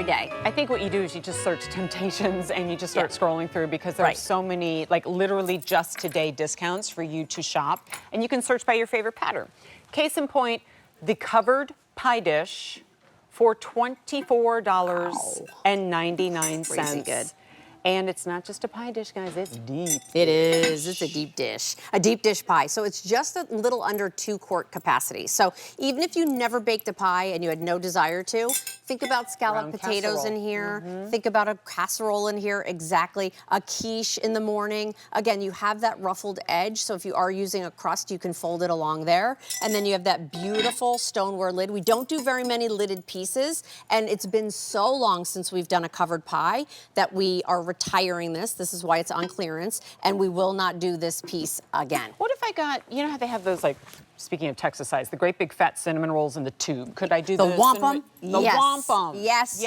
every day. I think what you do is you just search Temp-tations and you just start scrolling through because there's so many, like literally just today discounts for you to shop. And you can search by your favorite pattern. Case in point, the covered pie dish for $24.99. Crazy good. And it's not just a pie dish, guys, it's deep. It is, it's a deep dish pie. So it's just a little under 2-quart capacity. So even if you never baked a pie and you had no desire to, think about scalloped potatoes in here, think about a casserole in here, exactly, a quiche in the morning. Again, you have that ruffled edge, so if you are using a crust, you can fold it along there. And then you have that beautiful stoneware lid. We don't do very many lidded pieces, and it's been so long since we've done a covered pie that we are retiring this. This is why it's on clearance, and we will not do this piece again. What if I got, you know how they have those, like, speaking of Texas size, the great big fat cinnamon rolls in the tube. Could I do the wampum? The wampum. Yes, you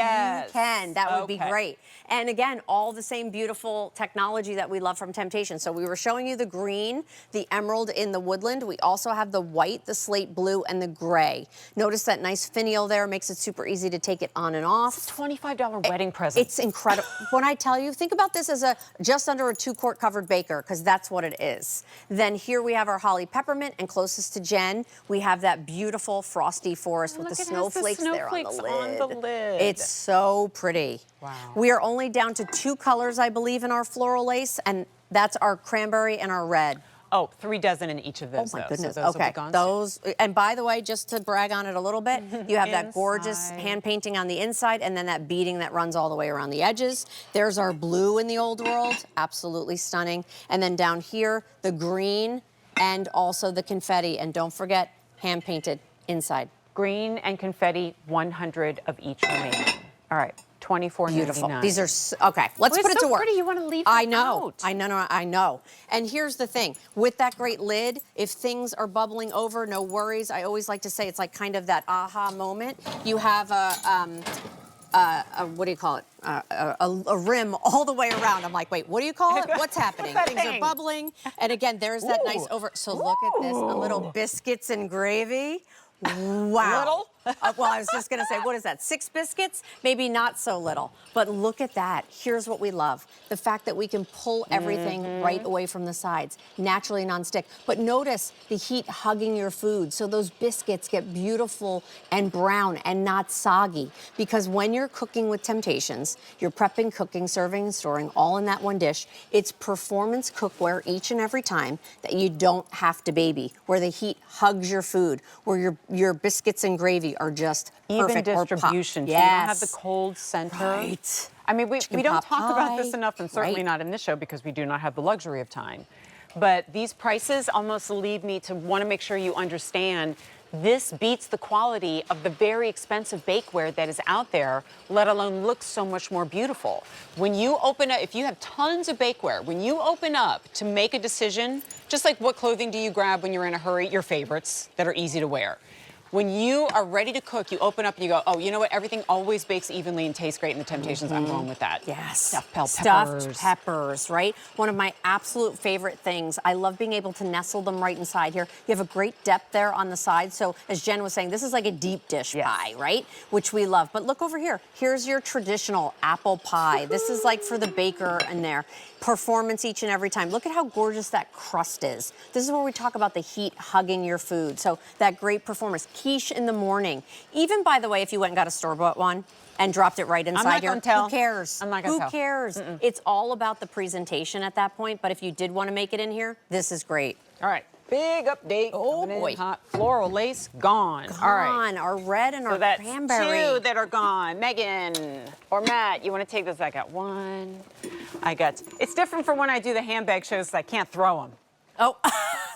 can. That would be great. And again, all the same beautiful technology that we love from Temp-tations. So we were showing you the green, the emerald in the woodland. We also have the white, the slate blue, and the gray. Notice that nice finial there makes it super easy to take it on and off. It's a $25 wedding present. It's incredible. When I tell you, think about this as a just under a 2-quart covered baker, because that's what it is. Then here we have our holly peppermint, and closest to Jen, we have that beautiful frosty forest with the snowflakes there on the lid. It's so pretty. Wow. We are only down to 2 colors, I believe, in our floral lace, and that's our cranberry and our red. Oh, 3 dozen in each of those. Oh my goodness. So those okay. will be gone Those, and by the way, just to brag on it a little bit, you have that gorgeous hand painting on the inside, and then that beading that runs all the way around the edges. There's our blue in the old world, absolutely stunning. And then down here, the green and also the confetti, and don't forget, hand painted inside. Green and confetti, 100 of each remaining. All right. $24.99. Beautiful. These are okay. Let's put it to work. Pretty. You want to leave I them know. out. I know. I know. And here's the thing: with that great lid, if things are bubbling over, no worries. I always like to say it's like kind of that aha moment. You have a what do you call it? A rim all the way around. I'm like, wait, what do you call it? What's happening? Things are bubbling. And again, there's that nice over. So look at this: a little biscuits and gravy. Wow. Little? Well, I was just going to say, what is that, 6 biscuits? Maybe not so little. But look at that. Here's what we love. The fact that we can pull everything right away from the sides, naturally nonstick. But notice the heat hugging your food. So those biscuits get beautiful and brown and not soggy. Because when you're cooking with Temp-tations, you're prepping, cooking, serving, and storing all in that one dish. It's performance cookware each and every time that you don't have to baby, where the heat hugs your food, where your biscuits and gravy are just perfect. Even distribution. Yes. You don't have the cold center. Right. I mean, we don't talk about this pie. enough, and certainly not in this show because we do not have the luxury of time. But these prices almost lead me to want to make sure you understand this beats the quality of the very expensive bakeware that is out there, let alone looks so much more beautiful. When you open up, if you have tons of bakeware, when you open up to make a decision, just like what clothing do you grab when you're in a hurry, your favorites that are easy to wear. When you are ready to cook, you open up and you go, oh, you know what? Everything always bakes evenly and tastes great in the Temp-tations. I'm going with that. Yes. Stuffed peppers. Stuffed peppers, right? One of my absolute favorite things. I love being able to nestle them right inside here. You have a great depth there on the side. So as Jen was saying, this is like a deep dish pie, right? Which we love. But look over here. Here's your traditional apple pie. This is like for the baker in there. Performance each and every time. Look at how gorgeous that crust is. This is where we talk about the heat hugging your food. So that great performance. Quiche in the morning. Even, by the way, if you went and got a store-bought one and dropped it right inside here, who cares? I'm not gonna tell. Who cares? It's all about the presentation at that point, but if you did want to make it in here, this is great. All right, big update. Oh, boy. Hot floral lace, gone. All right. Our red and our that's cranberry. 2 that are gone. Megan or Matt, you want to take this? I got 1. It's different for when I do the handbag shows, I can't throw them. Oh,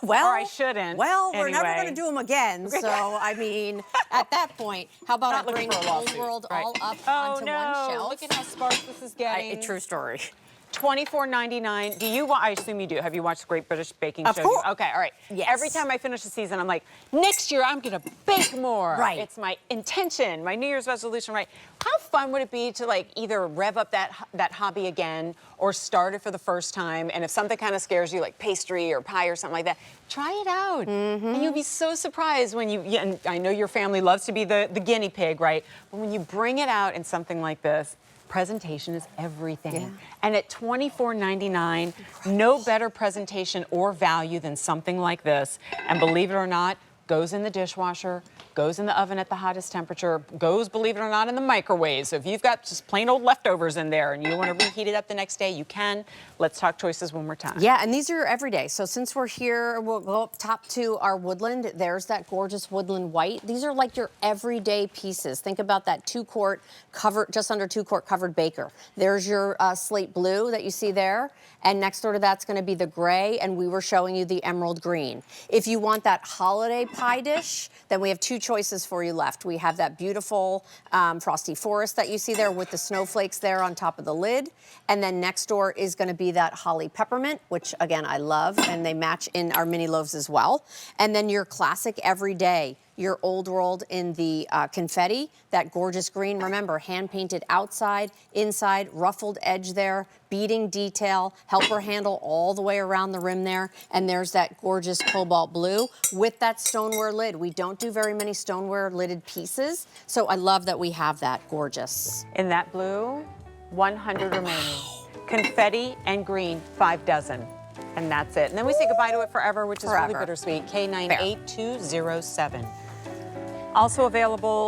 well. Or I shouldn't. Well, we're never anyway. going to do them again. So, I mean, at that point, how about I bring the old world all up onto one shelf? Look at how sparse this is getting. True story. $24.99. Do you? I assume you do. Have you watched Great British Baking Show? Of course. Okay, all right. Yes. Every time I finish the season, I'm like, next year I'm gonna bake more. Right. It's my intention, my New Year's resolution. Right. How fun would it be to like either rev up that hobby again, or started for the first time, and if something kind of scares you, like pastry or pie or something like that, try it out. And you'll be so surprised when and I know your family loves to be the guinea pig, right? But when you bring it out in something like this, presentation is everything. Yeah. And at $24.99, no better presentation or value than something like this. And believe it or not, goes in the dishwasher, goes in the oven at the hottest temperature, goes, believe it or not, in the microwave. So if you've got just plain old leftovers in there and you want to reheat it up the next day, you can. Let's talk choices one more time. Yeah, and these are everyday. So since we're here, we'll go up top to our woodland. There's that gorgeous woodland white. These are like your everyday pieces. Think about that 2-quart covered, just under 2-quart covered baker. There's your slate blue that you see there. And next door to that's going to be the gray, and we were showing you the emerald green. If you want that holiday pie dish, then we have 2 choices for you left. We have that beautiful frosty forest that you see there with the snowflakes there on top of the lid. And then next door is going to be that holly peppermint, which again I love, and they match in our mini loaves as well. And then your classic everyday, your old world in the confetti, that gorgeous green. Remember, hand painted outside, inside, ruffled edge there, beading detail, helper handle all the way around the rim there. And there's that gorgeous cobalt blue with that stoneware lid. We don't do very many stoneware lidded pieces, so I love that we have that. Gorgeous. In that blue, 100 remaining. Confetti and green, 5 dozen. And that's it. And then we say goodbye to it forever, which is really bittersweet. K98207. Also available